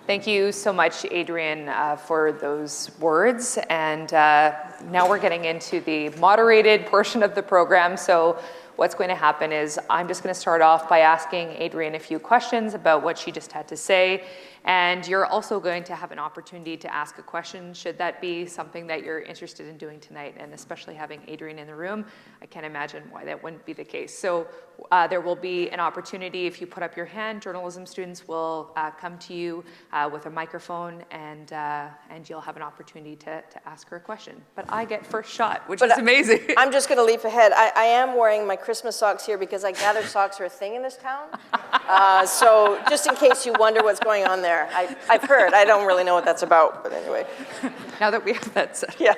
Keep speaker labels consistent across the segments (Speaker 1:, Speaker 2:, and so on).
Speaker 1: Thank you so much, Adrian, for those words. And now we're getting into the moderated portion of the program. So what's going to happen is I'm just going to start off by asking Adrian a few questions about what she just had to say. And you're also going to have an opportunity to ask a question, should that be something that you're interested in doing tonight. And especially having Adrian in the room, I can't imagine why that wouldn't be the case. So there will be an opportunity, if you put up your hand, journalism students will come to you with a microphone, and you'll have an opportunity to ask her a question. But I get first shot, which is amazing.
Speaker 2: I'm just going to leap ahead. I am wearing my Christmas socks here because I gather socks are a thing in this town. So just in case you wonder what's going on there, I've heard. I don't really know what that's about, but anyway.
Speaker 1: Now that we have that said.
Speaker 2: Yeah.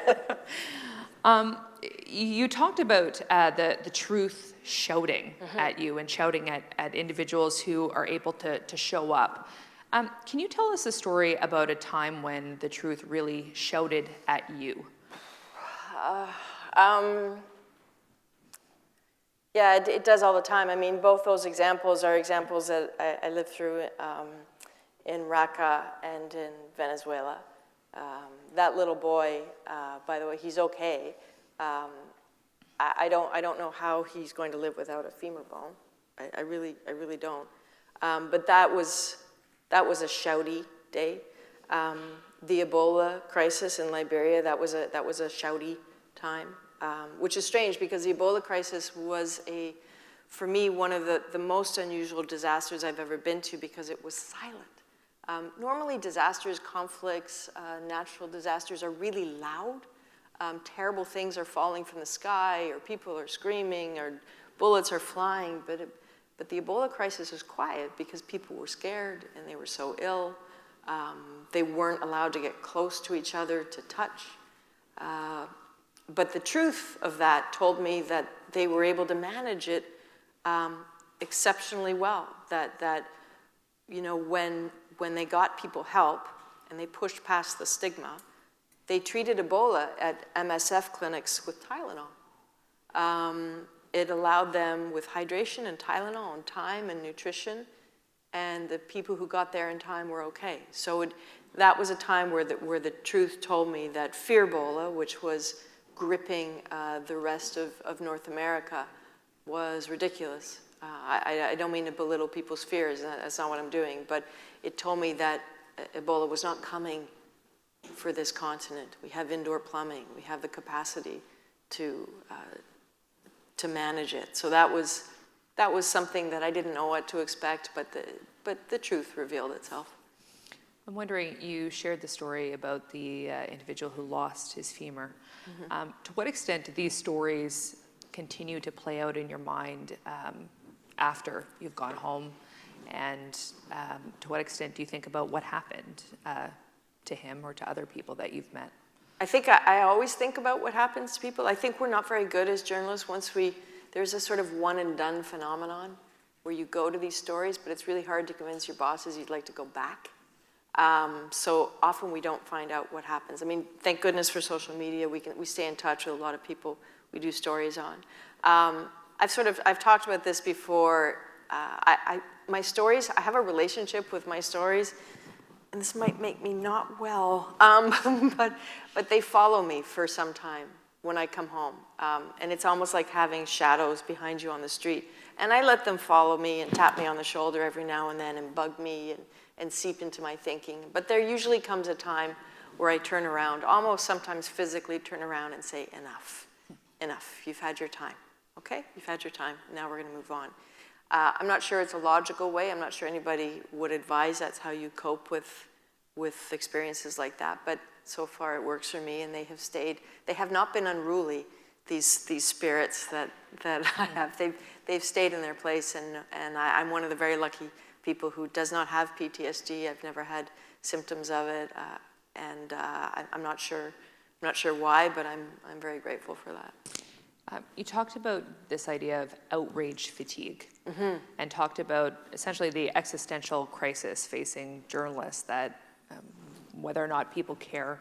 Speaker 1: You talked about the truth shouting at you and shouting at individuals who are able to show up. Can you tell us a story about a time when the truth really shouted at you?
Speaker 2: Yeah, it does all the time. I mean, both those examples are examples that I lived through in Raqqa and in Venezuela. That little boy, by the way, he's okay. I don't know how he's going to live without a femur bone. I really don't. But that was a shouty day. The Ebola crisis in Liberia, that was a shouty time, which is strange because the Ebola crisis was for me, one of the most unusual disasters I've ever been to because it was silent. Normally disasters, conflicts, natural disasters are really loud. Terrible things are falling from the sky, or people are screaming, or bullets are flying, but the Ebola crisis was quiet because people were scared and they were so ill. They weren't allowed to get close to each other to touch. But the truth of that told me that they were able to manage it exceptionally well. That you know, when they got people help and they pushed past the stigma, they treated Ebola at MSF clinics with Tylenol. It allowed them with hydration and Tylenol and time and nutrition, and the people who got there in time were okay. So that was a time where the truth told me that fear Ebola, which was gripping the rest of North America, was ridiculous. I don't mean to belittle people's fears, that's not what I'm doing, but it told me that Ebola was not coming for this continent. We have indoor plumbing, we have the capacity to manage it. So that was something that I didn't know what to expect, but the truth revealed itself.
Speaker 1: I'm wondering, you shared the story about the individual who lost his femur. To what extent do these stories continue to play out in your mind after you've gone home? And to what extent do you think about what happened to him or to other people that you've met?
Speaker 2: I think I always think about what happens to people. I think we're not very good as journalists there's a sort of one and done phenomenon where you go to these stories, but it's really hard to convince your bosses you'd like to go back. So often we don't find out what happens. I mean, thank goodness for social media. We stay in touch with a lot of people we do stories on. I've talked about this before. My stories, I have a relationship with my stories, and this might make me not well, but they follow me for some time when I come home. And it's almost like having shadows behind you on the street. And I let them follow me and tap me on the shoulder every now and then and bug me and seep into my thinking. But there usually comes a time where I turn around, almost sometimes physically turn around and say, enough, you've had your time, okay? You've had your time, now we're gonna move on. I'm not sure it's a logical way. I'm not sure anybody would advise that's how you cope with experiences like that, but so far it works for me, and they have stayed. They have not been unruly, these spirits that I have. They've stayed in their place, and I'm one of the very lucky people who does not have PTSD. I've never had symptoms of it, and I'm not sure why, but I'm very grateful for that.
Speaker 1: You talked about this idea of outrage fatigue, and talked about essentially the existential crisis facing journalists, that whether or not people care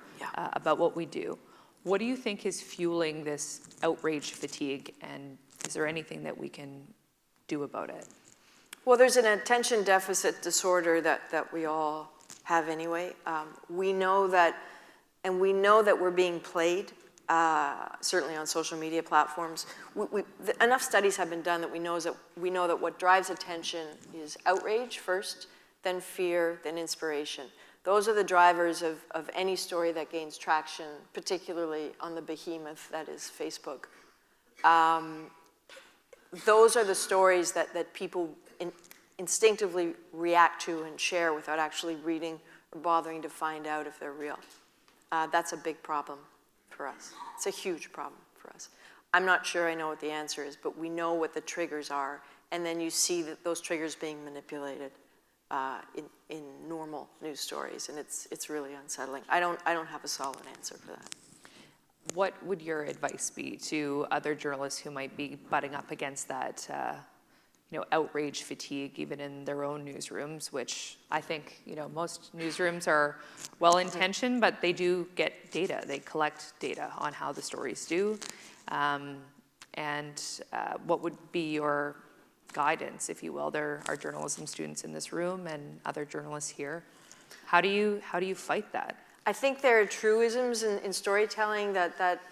Speaker 1: about what we do. What do you think is fueling this outrage fatigue, and is there anything that we can do about it?
Speaker 2: Well, there's an attention deficit disorder that we all have anyway. We know that we're being played, certainly on social media platforms. Enough studies have been done that we know that what drives attention is outrage first, then fear, then inspiration. Those are the drivers of any story that gains traction, particularly on the behemoth that is Facebook. Those are the stories that people instinctively react to and share without actually reading or bothering to find out if they're real. That's a big problem for us. It's a huge problem for us. I'm not sure I know what the answer is, but we know what the triggers are, and then you see that those triggers being manipulated in normal news stories, and it's really unsettling. I don't have a solid answer for that.
Speaker 1: What would your advice be to other journalists who might be butting up against that, outrage fatigue, even in their own newsrooms, which I think, most newsrooms are well-intentioned, but they do get data. They collect data on how the stories do. What would be your guidance, if you will? There are journalism students in this room and other journalists here. How do you fight that?
Speaker 2: I think there are truisms in storytelling that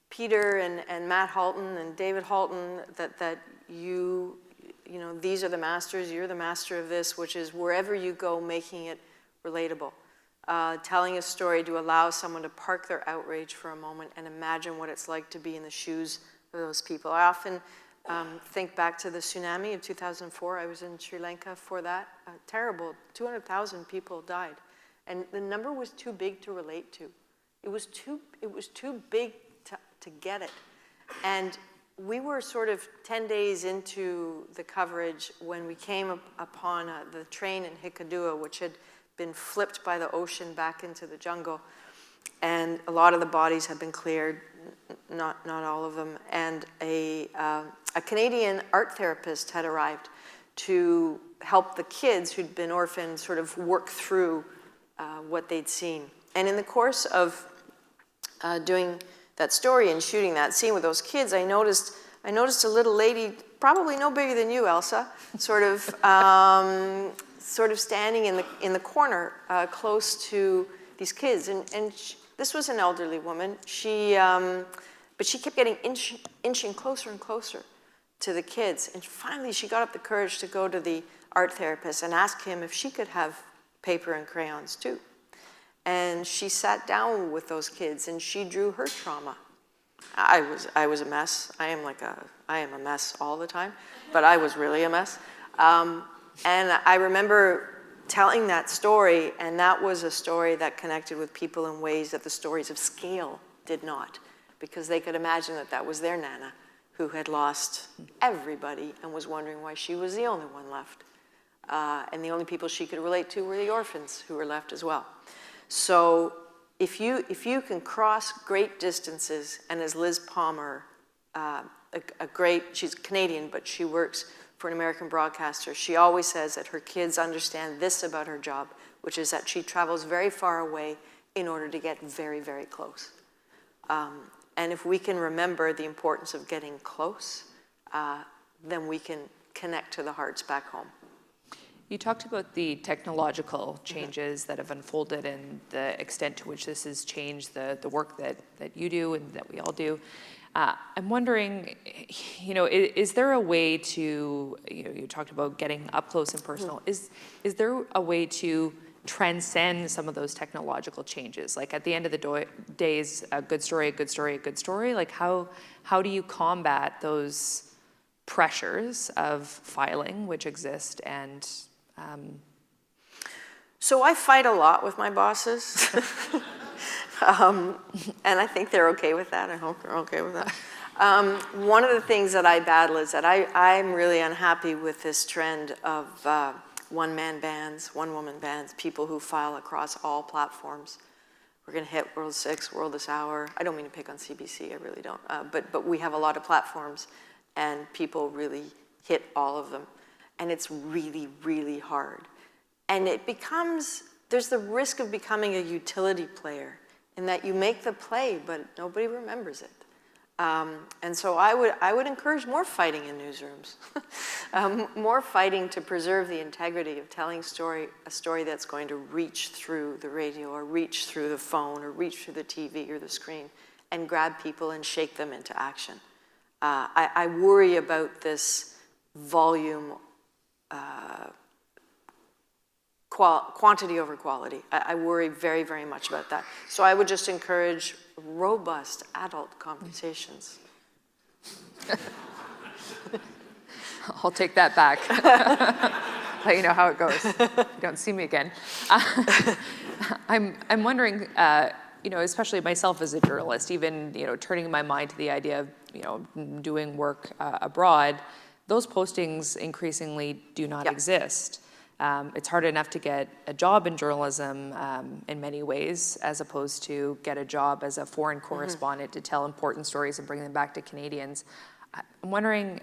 Speaker 2: Peter and Matt Halton and David Halton, that these are the masters, you're the master of this, which is wherever you go, making it relatable. Telling a story to allow someone to park their outrage for a moment and imagine what it's like to be in the shoes of those people. I often think back to the tsunami of 2004. I was in Sri Lanka for that. Terrible, 200,000 people died. And the number was too big to relate to. It was too big to get it. And we were sort of 10 days into the coverage when we came upon the train in Hikkaduwa, which had been flipped by the ocean back into the jungle. And a lot of the bodies had been cleared, not all of them. And a Canadian art therapist had arrived to help the kids who'd been orphaned sort of work through what they'd seen. And in the course of doing that story and shooting that scene with those kids, I noticed a little lady, probably no bigger than you, Elsa, sort of standing in the corner close to these kids. And this was an elderly woman. But she kept getting inching closer and closer to the kids. And finally, she got up the courage to go to the art therapist and ask him if she could have paper and crayons too. And she sat down with those kids and she drew her trauma. I was a mess. I am a mess all the time, but I was really a mess. And I remember telling that story, and that was a story that connected with people in ways that the stories of scale did not, because they could imagine that was their Nana who had lost everybody and was wondering why she was the only one left. And the only people she could relate to were the orphans who were left as well. So if you can cross great distances, and as Liz Palmer, she's Canadian, but she works for an American broadcaster, she always says that her kids understand this about her job, which is that she travels very far away in order to get very, very close. And if we can remember the importance of getting close, then we can connect to the hearts back home.
Speaker 1: You talked about the technological changes that have unfolded and the extent to which this has changed the work that you do and that we all do. I'm wondering, is there a way to, you talked about getting up close and personal. Is there a way to transcend some of those technological changes? Like at the end of the day, is a good story, a good story, a good story? Like how do you combat those pressures of filing which exist and
Speaker 2: So I fight a lot with my bosses. And I think they're okay with that. I hope they're okay with that. One of the things that I battle is that I'm really unhappy with this trend of one-man bands, one-woman bands, people who file across all platforms. We're going to hit World 6, World this hour. I don't mean to pick on CBC, I really don't. But we have a lot of platforms, and people really hit all of them. And it's really, really hard. And there's the risk of becoming a utility player in that you make the play, but nobody remembers it. And so I would encourage more fighting in newsrooms, more fighting to preserve the integrity of telling a story that's going to reach through the radio or reach through the phone or reach through the TV or the screen and grab people and shake them into action. I worry about this volume, quantity over quality. I worry very, very much about that. So I would just encourage robust adult conversations.
Speaker 1: I'll take that back. Let you know how it goes. You don't see me again. I'm wondering, especially myself as a journalist, even turning my mind to the idea of doing work abroad, those postings increasingly do not exist. It's hard enough to get a job in journalism in many ways, as opposed to get a job as a foreign correspondent to tell important stories and bring them back to Canadians. I'm wondering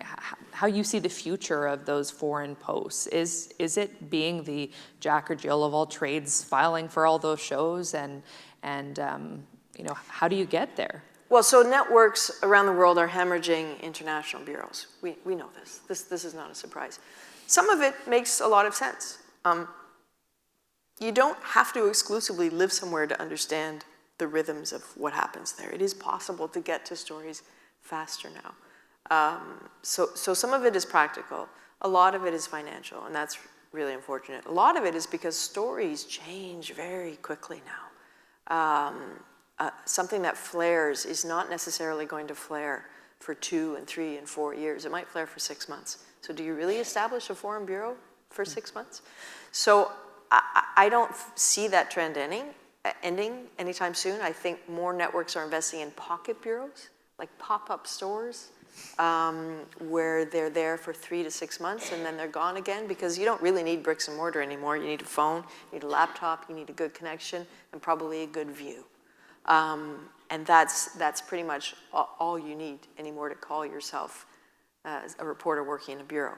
Speaker 1: how you see the future of those foreign posts. Is it being the Jack or Jill of all trades filing for all those shows, and how do you get there?
Speaker 2: Well, so networks around the world are hemorrhaging international bureaus. We know this. This is not a surprise. Some of it makes a lot of sense. You don't have to exclusively live somewhere to understand the rhythms of what happens there. It is possible to get to stories faster now. So some of it is practical. A lot of it is financial, and that's really unfortunate. A lot of it is because stories change very quickly now. Something that flares is not necessarily going to flare for 2 and 3 and 4 years. It might flare for 6 months. So do you really establish a foreign bureau for 6 months? So I don't see that trend ending anytime soon. I think more networks are investing in pocket bureaus, like pop-up stores, where they're there for 3 to 6 months and then they're gone again, because you don't really need bricks and mortar anymore. You need a phone, you need a laptop, you need a good connection, and probably a good view. And that's pretty much all you need anymore to call yourself as a reporter working in a bureau.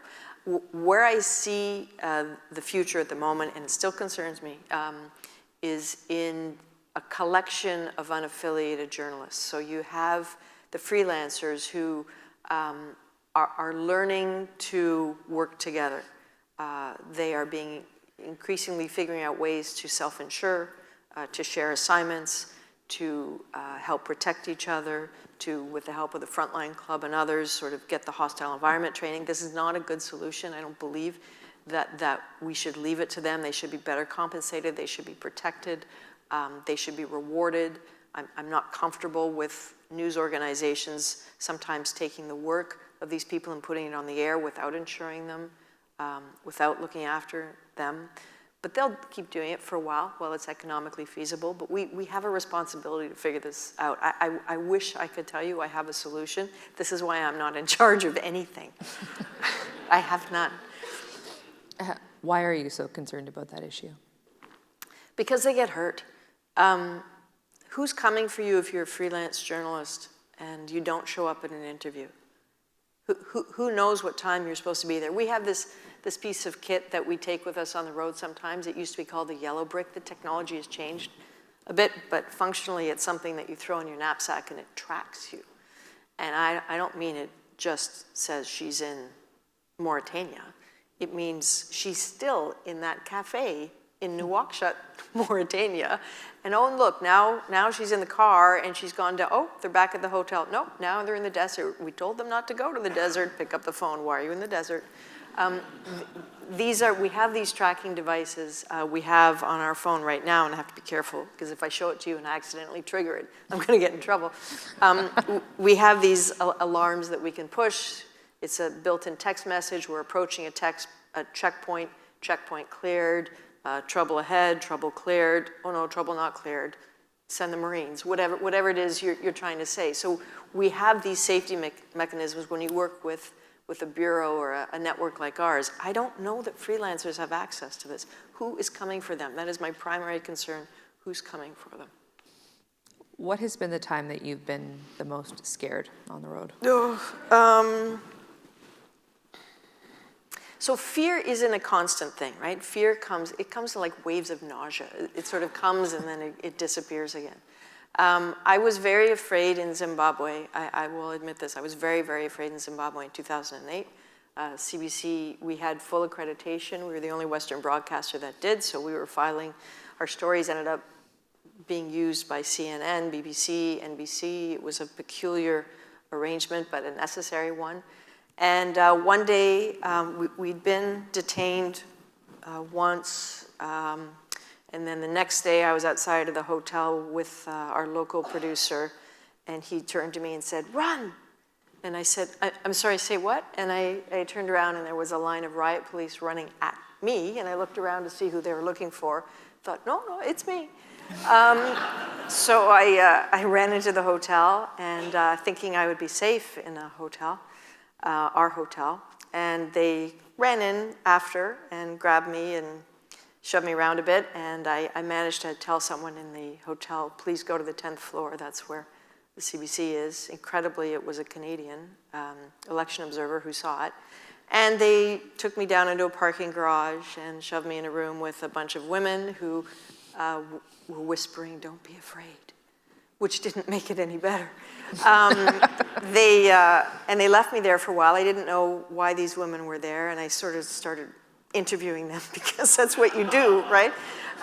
Speaker 2: Where I see the future at the moment, and it still concerns me, is in a collection of unaffiliated journalists. So you have the freelancers who are learning to work together. They are increasingly figuring out ways to self-insure, to share assignments, to help protect each other, to, with the help of the Frontline Club and others, sort of get the hostile environment training. This is not a good solution. I don't believe that we should leave it to them. They should be better compensated. They should be protected. They should be rewarded. I'm not comfortable with news organizations sometimes taking the work of these people and putting it on the air without insuring them, without looking after them. But they'll keep doing it for a while it's economically feasible. But we have a responsibility to figure this out. I wish I could tell you I have a solution. This is why I'm not in charge of anything. I have none.
Speaker 1: Why are you so concerned about that issue?
Speaker 2: Because they get hurt. Who's coming for you if you're a freelance journalist and you don't show up at an interview? Who knows what time you're supposed to be there? We have this piece of kit that we take with us on the road sometimes. It used to be called the yellow brick. The technology has changed a bit, but functionally it's something that you throw in your knapsack and it tracks you. And I don't mean it just says she's in Mauritania. It means she's still in that cafe in Nouakchott, Mauritania. And oh, and look, now she's in the car and she's gone to, oh, they're back at the hotel. No, now they're in the desert. We told them not to go to the desert. Pick up the phone. Why are you in the desert? We have these tracking devices we have on our phone right now, and I have to be careful because if I show it to you and I accidentally trigger it, I'm going to get in trouble. We have these alarms that we can push. It's a built-in text message. We're approaching a checkpoint cleared, trouble ahead, trouble cleared, oh no, trouble not cleared, send the Marines, whatever it is you're trying to say. So we have these safety mechanisms when you work with a bureau or a network like ours. I don't know that freelancers have access to this. Who is coming for them? That is my primary concern. Who's coming for them?
Speaker 1: What has been the time that you've been the most scared on the road?
Speaker 2: So fear isn't a constant thing, right? Fear comes in like waves of nausea. It sort of comes and then it disappears again. I was very afraid in Zimbabwe. I will admit this. I was very, very afraid in Zimbabwe in 2008. CBC, we had full accreditation. We were the only Western broadcaster that did, so we were filing. Our stories ended up being used by CNN, BBC, NBC. It was a peculiar arrangement, but a necessary one. And one day, we'd been detained once, and then the next day I was outside of the hotel with our local producer, and he turned to me and said, "Run!" And I said, I'm sorry, say what? And I turned around and there was a line of riot police running at me, and I looked around to see who they were looking for. Thought, no, it's me. So I ran into the hotel and thinking I would be safe in a hotel, our hotel, and they ran in after and grabbed me and shoved me around a bit, and I managed to tell someone in the hotel, please go to the 10th floor, that's where the CBC is. Incredibly, it was a Canadian election observer who saw it. And they took me down into a parking garage and shoved me in a room with a bunch of women who were whispering, "Don't be afraid," which didn't make it any better. And they left me there for a while. I didn't know why these women were there, and I sort of started interviewing them because that's what you do, right?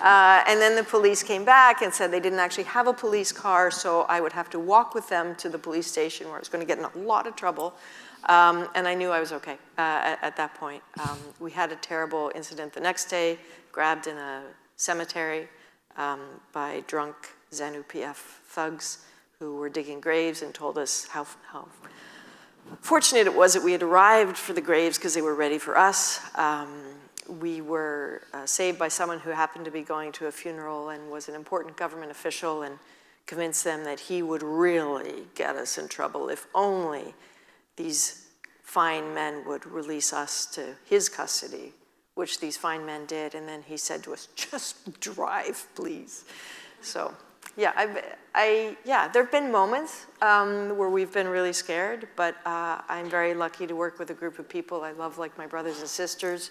Speaker 2: And then the police came back and said they didn't actually have a police car, so I would have to walk with them to the police station where I was going to get in a lot of trouble. And I knew I was okay at that point. We had a terrible incident the next day, grabbed in a cemetery by drunk ZANU-PF thugs who were digging graves and told us how fortunate it was that we had arrived for the graves because they were ready for us. We were saved by someone who happened to be going to a funeral and was an important government official and convinced them that he would really get us in trouble if only these fine men would release us to his custody, which these fine men did. And then he said to us, "Just drive, please." So, yeah, there have been moments where we've been really scared, but I'm very lucky to work with a group of people I love like my brothers and sisters.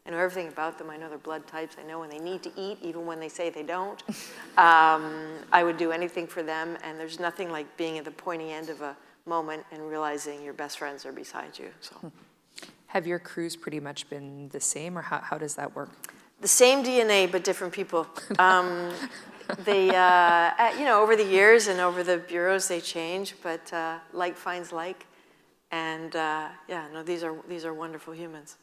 Speaker 2: I know everything about them. I know their blood types. I know when they need to eat, even when they say they don't. I would do anything for them, and there's nothing like being at the pointy end of a moment and realizing your best friends are beside you. So,
Speaker 1: have your crews pretty much been the same, or how does that work?
Speaker 2: The same DNA, but different people. They, over the years and over the bureaus, they change, but like finds like, and these are wonderful humans.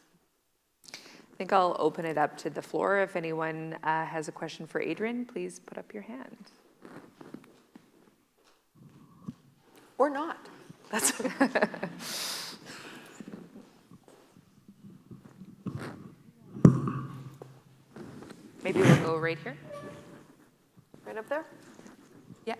Speaker 1: I think I'll open it up to the floor. If anyone has a question for Adrian, please put up your hand.
Speaker 2: Or not. That's
Speaker 1: Maybe we'll go right here.
Speaker 2: right up there.
Speaker 1: Yeah.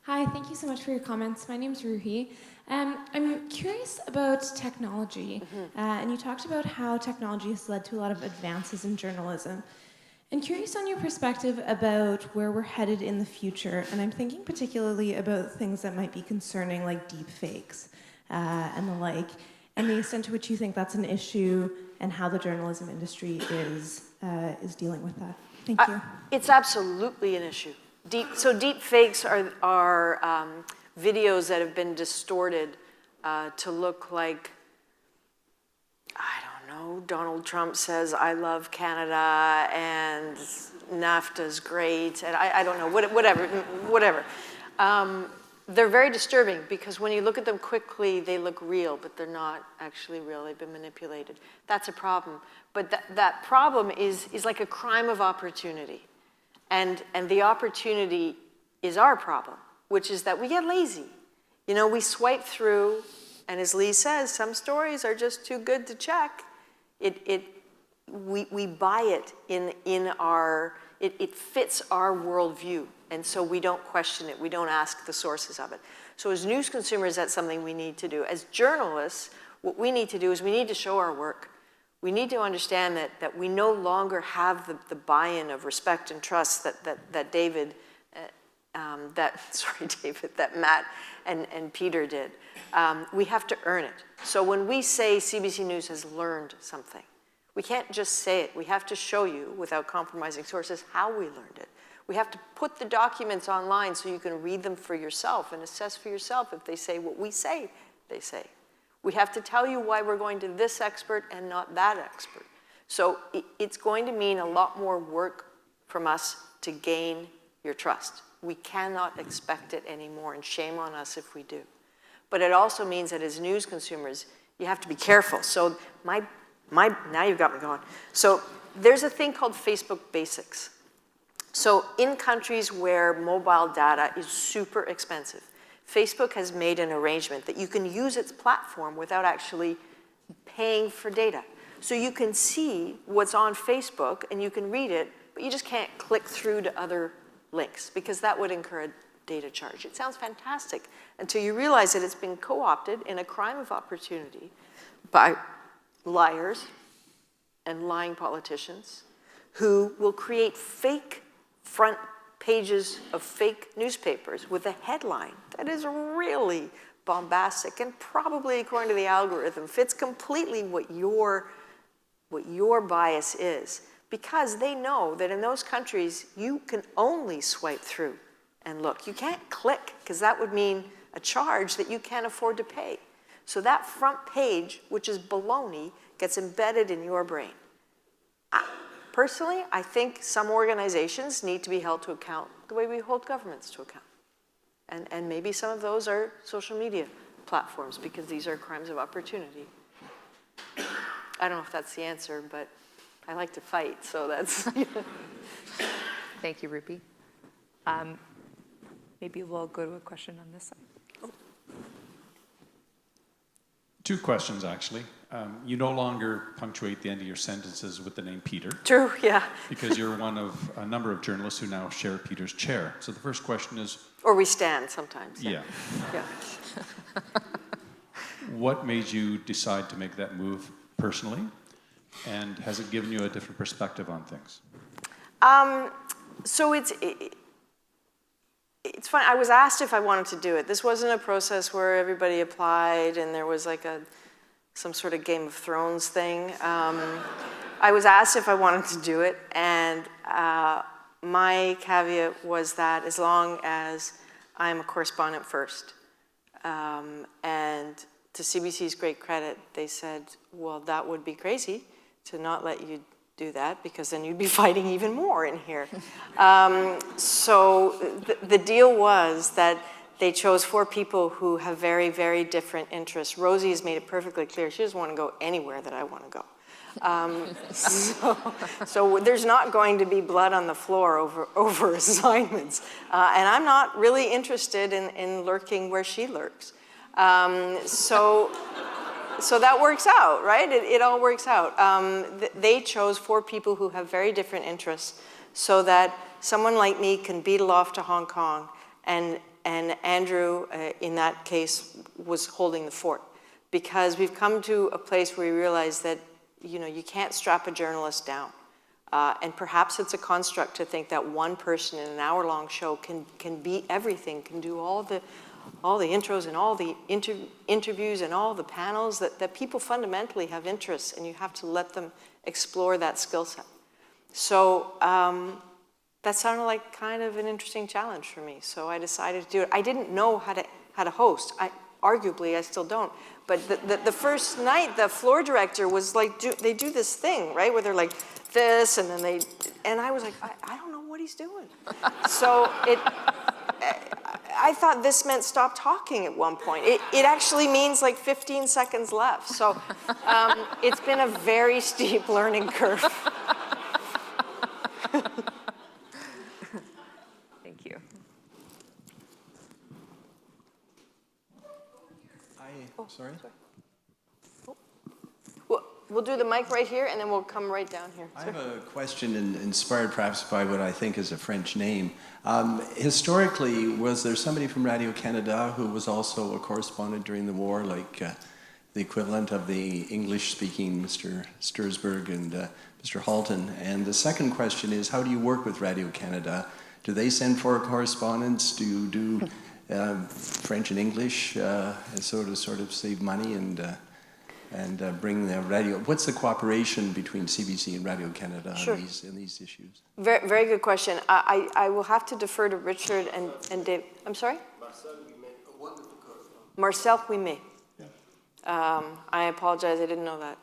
Speaker 3: Hi, thank you so much for your comments. My name's Ruhi. I'm curious about technology, and you talked about how technology has led to a lot of advances in journalism. I'm curious on your perspective about where we're headed in the future, and I'm thinking particularly about things that might be concerning, like deep fakes and the like, and the extent to which you think that's an issue and how the journalism industry is dealing with that. Thank you.
Speaker 2: It's absolutely an issue. Deep fakes are videos that have been distorted to look like, I don't know, Donald Trump says, "I love Canada," and NAFTA's great, and I don't know, whatever. They're very disturbing because when you look at them quickly, they look real, but they're not actually real. They've been manipulated. That's a problem. But that problem is like a crime of opportunity. And the opportunity is our problem, which is that we get lazy. You know, we swipe through, and as Lee says, some stories are just too good to check. We buy it it fits our worldview, and so we don't question it. We don't ask the sources of it. So as news consumers, that's something we need to do. As journalists, what we need to do is we need to show our work. We need to understand that we no longer have the buy-in of respect and trust that Matt and Peter did. We have to earn it. So when we say CBC News has learned something, We can't just say it. We have to show you, without compromising sources, how we learned it. We have to put the documents online so you can read them for yourself and assess for yourself if they say what we say they say. We have to tell you why we're going to this expert and not that expert. So it's going to mean a lot more work from us to gain your trust. We cannot expect it anymore, and shame on us if we do. But it also means that as news consumers, you have to be careful. So now you've got me going. So there's a thing called Facebook Basics. So in countries where mobile data is super expensive, Facebook has made an arrangement that you can use its platform without actually paying for data. So you can see what's on Facebook and you can read it, but you just can't click through to other links because that would incur a data charge. It sounds fantastic until you realize that it's been co-opted in a crime of opportunity by liars and lying politicians who will create fake front pages of fake newspapers with a headline that is really bombastic and probably, according to the algorithm, fits completely what your bias is, because they know that in those countries you can only swipe through and look. You can't click, because that would mean a charge that you can't afford to pay. So that front page, which is baloney, gets embedded in your brain. Personally, I think some organizations need to be held to account the way we hold governments to account. And maybe some of those are social media platforms, because these are crimes of opportunity. I don't know if that's the answer, but I like to fight, so that's...
Speaker 1: Thank you, Rupi. Maybe we'll go to a question on this side. Oh.
Speaker 4: Two questions, actually. You no longer punctuate the end of your sentences with the name Peter.
Speaker 2: True, yeah.
Speaker 4: Because you're one of a number of journalists who now share Peter's chair. So the first question is...
Speaker 2: Or we stand sometimes.
Speaker 4: Yeah.
Speaker 2: Yeah.
Speaker 4: What made you decide to make that move personally? And has it given you a different perspective on things?
Speaker 2: So it's funny. I was asked if I wanted to do it. This wasn't a process where everybody applied and there was like some sort of Game of Thrones thing. I was asked if I wanted to do it, and my caveat was that as long as I'm a correspondent first. And to CBC's great credit, they said, well, that would be crazy to not let you do that, because then you'd be fighting even more in here. So the deal was that they chose 4 people who have very, very different interests. Rosie has made it perfectly clear she doesn't want to go anywhere that I want to go. So there's not going to be blood on the floor over assignments. And I'm not really interested in lurking where she lurks. So that works out, right? It all works out. They chose 4 people who have very different interests so that someone like me can beetle off to Hong Kong, and Andrew, in that case, was holding the fort. Because we've come to a place where we realize that you can't strap a journalist down. And perhaps it's a construct to think that one person in an hour-long show can be everything, can do all the intros and all the interviews and all the panels, that people fundamentally have interests, and you have to let them explore that skill set. So that sounded like kind of an interesting challenge for me, so I decided to do it. I didn't know how to host. Arguably, I still don't. But the first night, the floor director was like, they do this thing, right, where they're like this, and then and I was like, I don't know what he's doing. So I thought this meant stop talking at one point. It actually means like 15 seconds left. So it's been a very steep learning curve.
Speaker 1: Thank you.
Speaker 5: Sorry?
Speaker 2: We'll do the mic right here, and then we'll come right down here.
Speaker 5: I have a question inspired perhaps by what I think is a French name. Historically, was there somebody from Radio-Canada who was also a correspondent during the war, like the equivalent of the English-speaking Mr. Stursgberg and Mr. Halton? And the second question is, how do you work with Radio-Canada? Do they send for correspondents? Do you do French and English, so to sort of save money? And and bring the radio. What's the cooperation between CBC and Radio Canada
Speaker 2: Sure.
Speaker 5: in these issues?
Speaker 2: Very, very good question. I will have to defer to Richard and Dave. I'm sorry? Marcel Huimet. I apologize, I didn't know that.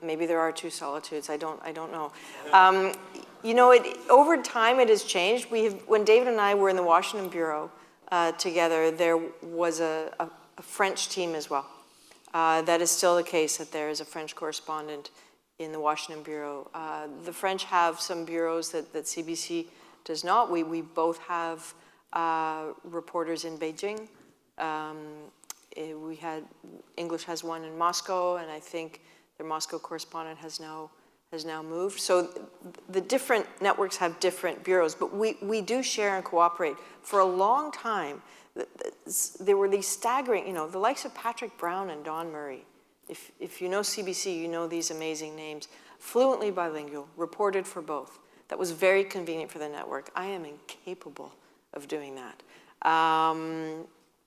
Speaker 2: Maybe there are two solitudes, I don't know. You know, over time it has changed. When David and I were in the Washington Bureau together, there was a French team as well. That is still the case, that there is a French correspondent in the Washington Bureau. The French have some bureaus that CBC does not. We both have reporters in Beijing. English has one in Moscow, and I think their Moscow correspondent has now moved. So the different networks have different bureaus, but we do share and cooperate. For a long time, there were these staggering, you know, the likes of Patrick Brown and Don Murray. If you know CBC, you know these amazing names. Fluently bilingual, reported for both. That was very convenient for the network. I am incapable of doing that.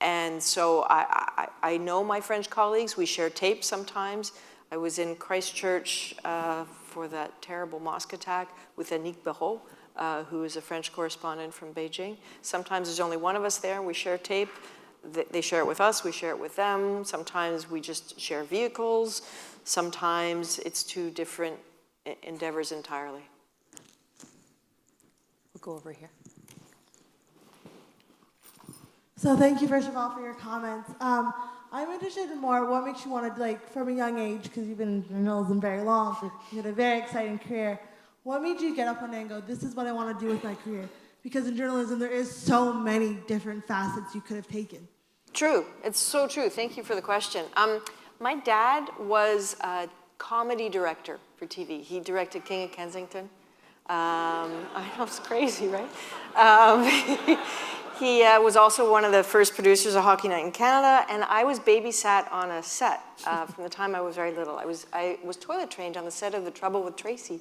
Speaker 2: And so I know my French colleagues. We share tapes sometimes. I was in Christchurch for that terrible mosque attack with Annick Béraud, who is a French correspondent from Beijing. Sometimes there's only one of us there, and we share tape. They share it with us, we share it with them. Sometimes we just share vehicles. Sometimes it's two different endeavors entirely.
Speaker 1: We'll go over here.
Speaker 6: So thank you, first of all, for your comments. I'm interested in more what makes you want to, like, from a young age, because you've been in journalism very long, you had a very exciting career. What made you get up one day and go, this is what I want to do with my career? Because in journalism, there is so many different facets you could have taken.
Speaker 2: True. It's so true. Thank you for the question. My dad was a comedy director for TV. He directed King of Kensington. I know, it's crazy, right? He was also one of the first producers of Hockey Night in Canada, and I was babysat on a set from the time I was very little. I was toilet trained on the set of The Trouble with Tracy.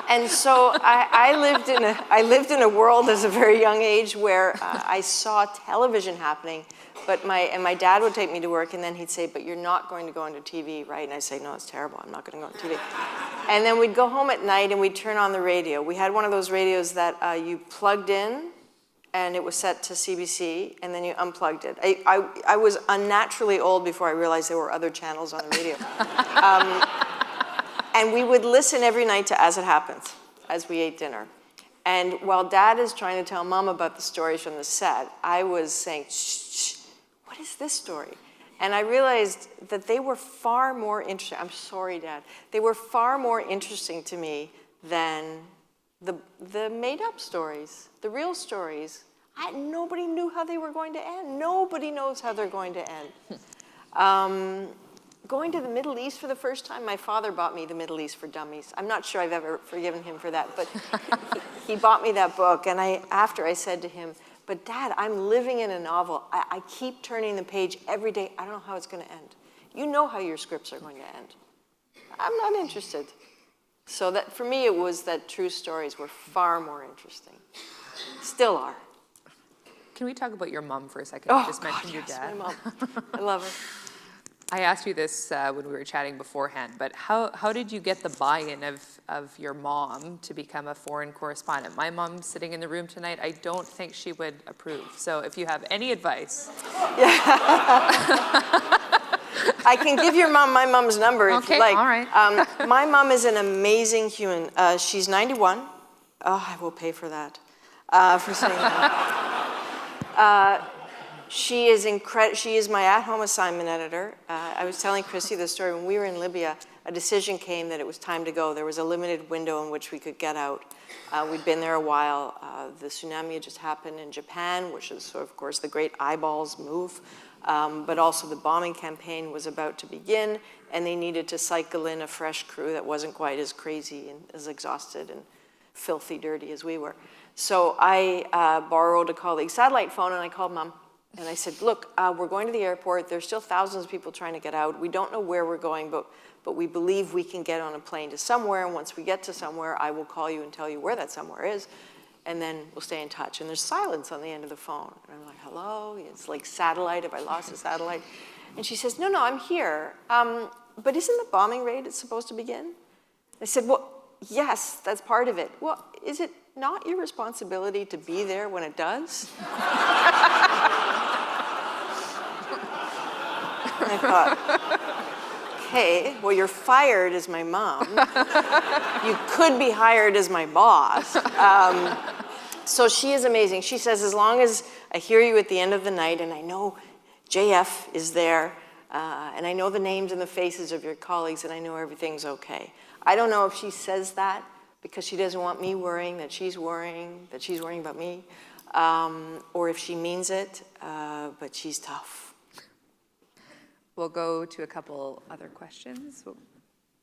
Speaker 2: And so I lived in a world as a very young age where I saw television happening, but my dad would take me to work, and then he'd say, but you're not going to go into TV, right? And I'd say, no, it's terrible, I'm not going to go into TV. And then we'd go home at night and we'd turn on the radio. We had one of those radios that you plugged in, and it was set to CBC, and then you unplugged it. I was unnaturally old before I realized there were other channels on the radio. And we would listen every night to As It Happens, as we ate dinner. And while Dad is trying to tell Mom about the stories from the set, I was saying, shh, what is this story? And I realized that they were far more interesting. I'm sorry, Dad. They were far more interesting to me than the made-up stories, the real stories. Nobody knew how they were going to end. Nobody knows how they're going to end. Going to the Middle East for the first time, my father bought me The Middle East for Dummies. I'm not sure I've ever forgiven him for that, but he bought me that book. And after I said to him, but Dad, I'm living in a novel. I keep turning the page every day. I don't know how it's going to end. You know how your scripts are going to end. I'm not interested. So that for me, it was that true stories were far more interesting. Still are.
Speaker 1: Can we talk about your mom for a second?
Speaker 2: Oh,
Speaker 1: You just mentioned
Speaker 2: yes,
Speaker 1: your dad.
Speaker 2: my mom. I love her.
Speaker 1: I asked you this when we were chatting beforehand, but how did you get the buy-in of your mom to become a foreign correspondent? My mom's sitting in the room tonight. I don't think she would approve. So if you have any advice.
Speaker 2: I can give your mom my mom's number if you like.
Speaker 1: All right.
Speaker 2: My mom is an amazing human. She's 91. Oh, I will pay for that, for saying that. She is my at-home assignment editor. I was telling Chrissy the story. When we were in Libya, a decision came that it was time to go. There was a limited window in which we could get out. We'd been there a while. The tsunami had just happened in Japan, which is, of course, the great eyeballs move. But also the bombing campaign was about to begin, and they needed to cycle in a fresh crew that wasn't quite as crazy and as exhausted and filthy dirty as we were. So I borrowed a colleague's satellite phone, and I called Mom. And I said, look, we're going to the airport. There's still thousands of people trying to get out. We don't know where we're going, but we believe we can get on a plane to somewhere. And once we get to somewhere, I will call you and tell you where that somewhere is. and then we'll stay in touch. And there's silence on the end of the phone. And I'm like, hello? It's like satellite. Have I lost a satellite? And she says, no, I'm here. But isn't the bombing raid supposed to begin? I said, well, yes, that's part of it. Well, is it not your responsibility to be there when it does? I thought, okay, well, you're fired as my mom. You could be hired as my boss. So she is amazing. She says, as long as I hear you at the end of the night and I know JF is there, and I know the names and the faces of your colleagues and I know everything's okay. I don't know if she says that because she doesn't want me worrying that she's worrying about me, or if she means it, but she's tough.
Speaker 1: We'll go to a couple other questions. We'll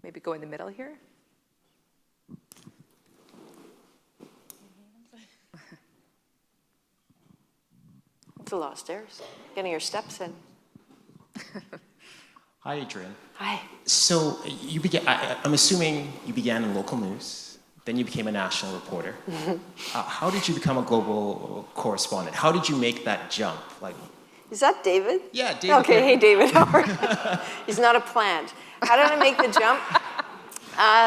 Speaker 1: maybe go in the middle here.
Speaker 2: It's a lot of stairs. Getting your steps in.
Speaker 7: Hi, Adrian.
Speaker 2: Hi.
Speaker 7: So you began, I'm assuming you began in local news, then you became a national reporter. How did you become a global correspondent? How did you make that jump? Like,
Speaker 2: Is that David?
Speaker 7: yeah, David.
Speaker 2: Okay, hey David, how are you? He's not a plant. How did I make the jump?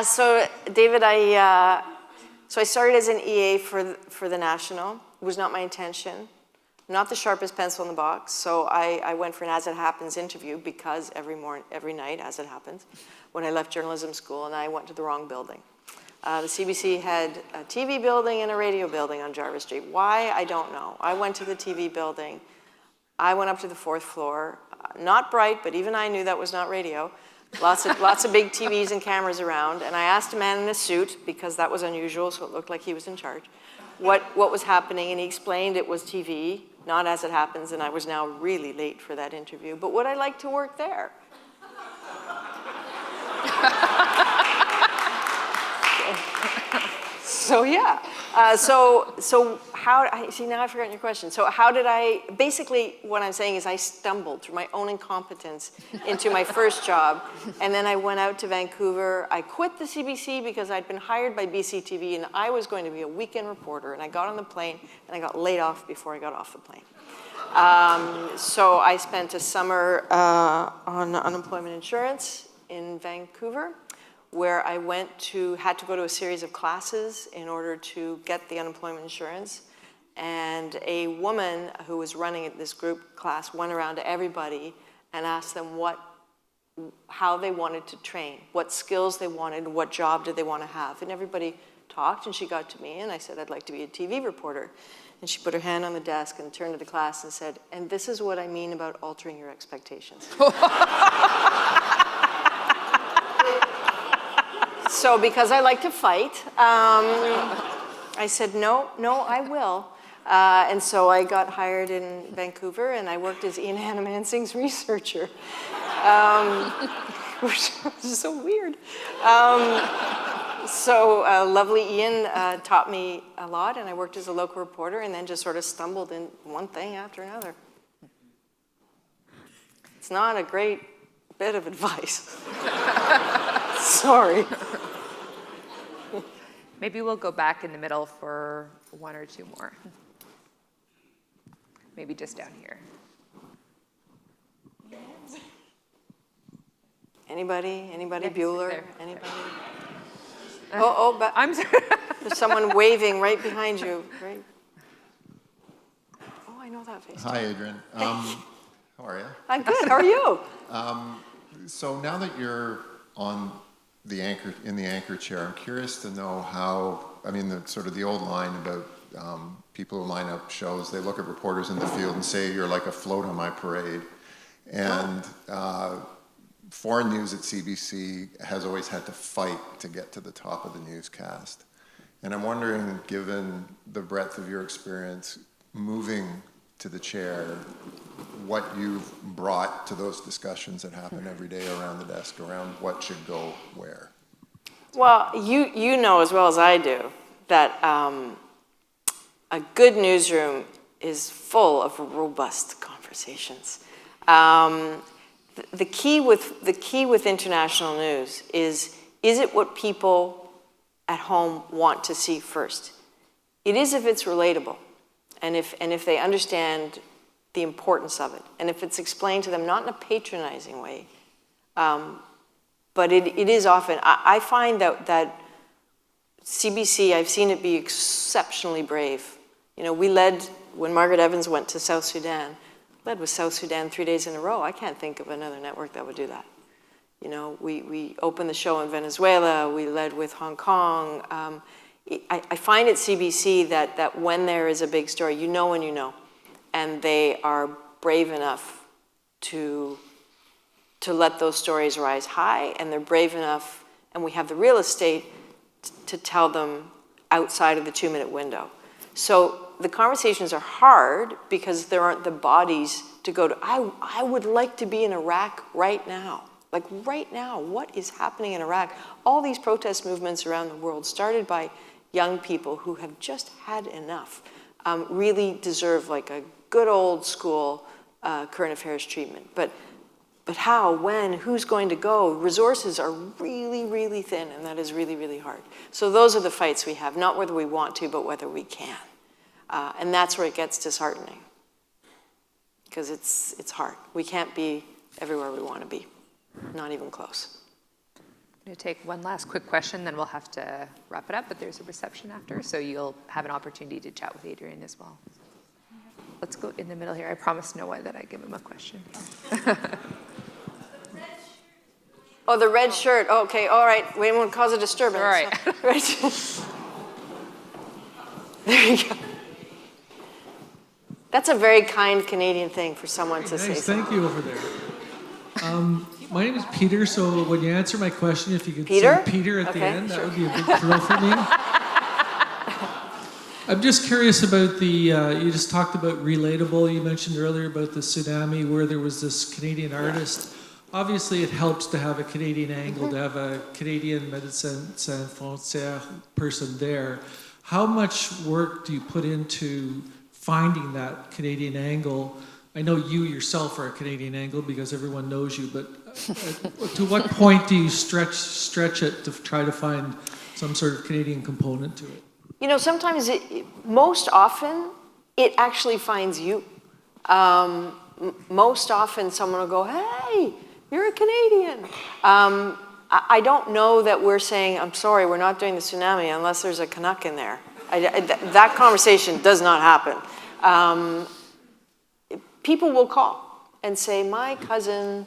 Speaker 2: So David, I started as an EA for the National. It was not my intention. Not the sharpest pencil in the box, so I went for an As It Happens interview because every night, as it happens, when I left journalism school, and I went to the wrong building. The CBC had a TV building and a radio building on Jarvis Street. Why? I don't know. I went to the TV building. I went up to the 4th floor. Not bright, but even I knew that was not radio. Lots of big TVs and cameras around, and I asked a man in a suit, because that was unusual, so it looked like he was in charge, what was happening, and he explained it was TV, not As It Happens, and I was now really late for that interview, but would I like to work there? So yeah, so how, see now I've forgotten your question. So how did basically what I'm saying is I stumbled through my own incompetence into my first job, and then I went out to Vancouver. I quit the CBC because I'd been hired by BCTV and I was going to be a weekend reporter, and I got on the plane and I got laid off before I got off the plane. So I spent a summer on unemployment insurance in Vancouver, where I had to go to a series of classes in order to get the unemployment insurance. And a woman who was running this group class went around to everybody and asked them how they wanted to train, what skills they wanted, what job did they want to have. And everybody talked, and she got to me, and I said, I'd like to be a TV reporter. And she put her hand on the desk and turned to the class and said, and this is what I mean about altering your expectations. So because I like to fight, I said, no, I will. And so I got hired in Vancouver, and I worked as Ian Hannah-Mansing's researcher, which was so weird. So lovely Ian taught me a lot, and I worked as a local reporter, and then just sort of stumbled in one thing after another. It's not a great bit of advice. Sorry.
Speaker 1: Maybe we'll go back in the middle for one or two more. Maybe just down here.
Speaker 2: Anybody?
Speaker 1: Yes,
Speaker 2: Bueller?
Speaker 1: there.
Speaker 2: Anybody? But
Speaker 1: I'm sorry.
Speaker 2: there's someone waving right behind you. Right? Oh, I know that face.
Speaker 8: Hi, Adrian. How are you?
Speaker 2: I'm good. How are you?
Speaker 8: So now that you're in the anchor chair, I'm curious to know how. I mean, the old line about people who line up shows. They look at reporters in the field and say, "You're like a float on my parade," and foreign news at CBC has always had to fight to get to the top of the newscast. And I'm wondering, given the breadth of your experience moving to the chair, what you've brought to those discussions that happen every day around the desk, around what should go where.
Speaker 2: Well, you know as well as I do that a good newsroom is full of robust conversations. The key with international news is it what people at home want to see first? It is if it's relatable, and if they understand the importance of it, and if it's explained to them not in a patronizing way, but it is often. I find that CBC, I've seen it be exceptionally brave. You know, we led, when Margaret Evans went to South Sudan, led with South Sudan 3 days in a row. I can't think of another network that would do that. You know, we opened the show in Venezuela, we led with Hong Kong. I find at CBC that when there is a big story, you know when you know, and they are brave enough to let those stories rise high, and they're brave enough, and we have the real estate to tell them outside of the 2-minute window. So the conversations are hard because there aren't the bodies to go to. I would like to be in Iraq right now. Like right now, what is happening in Iraq? All these protest movements around the world started by young people who have just had enough, really deserve like a good old school current affairs treatment. But how, when, who's going to go? Resources are really, really thin, and that is really, really hard. So those are the fights we have, not whether we want to, but whether we can. And that's where it gets disheartening, because it's hard. We can't be everywhere we want to be, not even close.
Speaker 1: I'm going to take one last quick question, then we'll have to wrap it up, but there's a reception after, so you'll have an opportunity to chat with Adrian as well. Let's go in the middle here. I promised Noah that I'd give him a question.
Speaker 2: Oh, the red shirt. Okay, all right. We won't cause a disturbance.
Speaker 1: All right.
Speaker 2: There you go. That's a very kind Canadian thing for someone to say.
Speaker 9: Thank you over there. My name is Peter, so when you answer my question, if you could
Speaker 2: Peter?
Speaker 9: say Peter at the
Speaker 2: Okay,
Speaker 9: end,
Speaker 2: sure.
Speaker 9: that would be a big thrill for me. I'm just curious about you just talked about relatable. You mentioned earlier about the tsunami where there was this Canadian artist. Obviously, it helps to have a Canadian angle, to have a Canadian Médecins Sans Frontières person there. How much work do you put into finding that Canadian angle? I know you yourself are a Canadian angle because everyone knows you, but to what point do you stretch it to try to find some sort of Canadian component to it?
Speaker 2: You know, sometimes, most often, it actually finds you. Most often, someone will go, hey, you're a Canadian. I don't know that we're saying, I'm sorry, we're not doing the tsunami unless there's a Canuck in there. That conversation does not happen. People will call and say, my cousin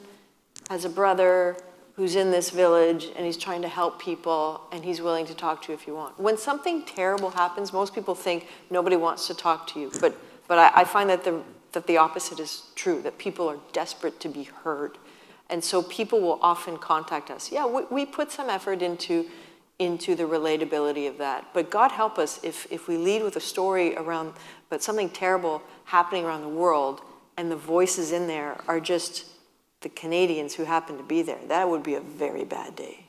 Speaker 2: has a brother who's in this village and he's trying to help people and he's willing to talk to you if you want. When something terrible happens, most people think nobody wants to talk to you. But I find that the opposite is true, that people are desperate to be heard. And so people will often contact us. Yeah, we put some effort into the relatability of that. But God help us if we lead with a story around but something terrible happening around the world and the voices in there are just the Canadians who happen to be there. That would be a very bad day.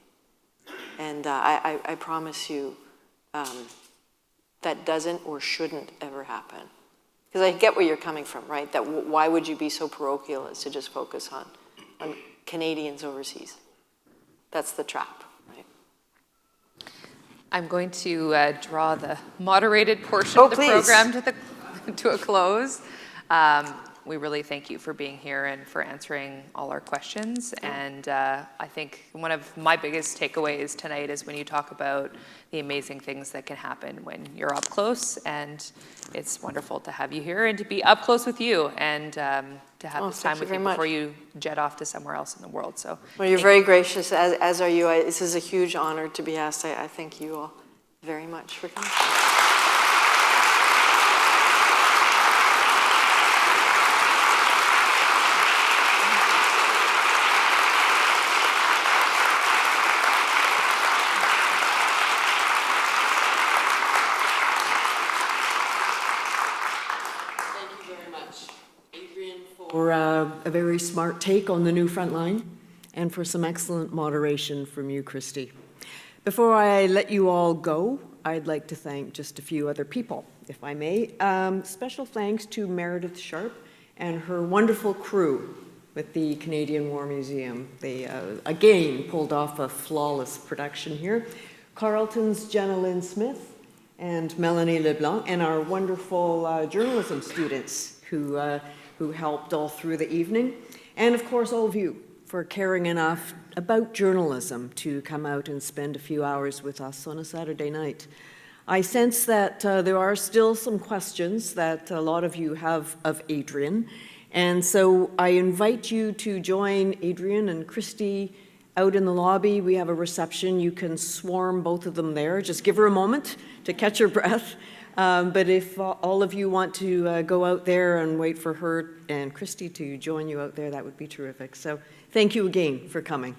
Speaker 2: And I promise you that doesn't or shouldn't ever happen. Because I get where you're coming from, right? That why would you be so parochial as to just focus on Canadians overseas? That's the trap, right?
Speaker 1: I'm going to draw the moderated portion of the program to a close. We really thank you for being here and for answering all our questions. And I think one of my biggest takeaways tonight is when you talk about the amazing things that can happen when you're up close. And it's wonderful to have you here and to be up close with you and to have this time with you before you jet off to somewhere else in the world. So,
Speaker 2: well, you're very gracious, as are you. This is a huge honor to be asked. I thank you all very much for coming.
Speaker 10: For a very smart take on the new front line, and for some excellent moderation from you, Christy. Before I let you all go, I'd like to thank just a few other people, if I may. Special thanks to Meredith Sharp and her wonderful crew with the Canadian War Museum. They, again, pulled off a flawless production here. Carleton's Jenna Lynn Smith, and Melanie LeBlanc, and our wonderful journalism students who helped all through the evening. And of course, all of you for caring enough about journalism to come out and spend a few hours with us on a Saturday night. I sense that there are still some questions that a lot of you have of Adrian. And so I invite you to join Adrian and Christy out in the lobby. We have a reception. You can swarm both of them there. Just give her a moment to catch her breath. But if all of you want to go out there and wait for her and Christy to join you out there, that would be terrific. So thank you again for coming.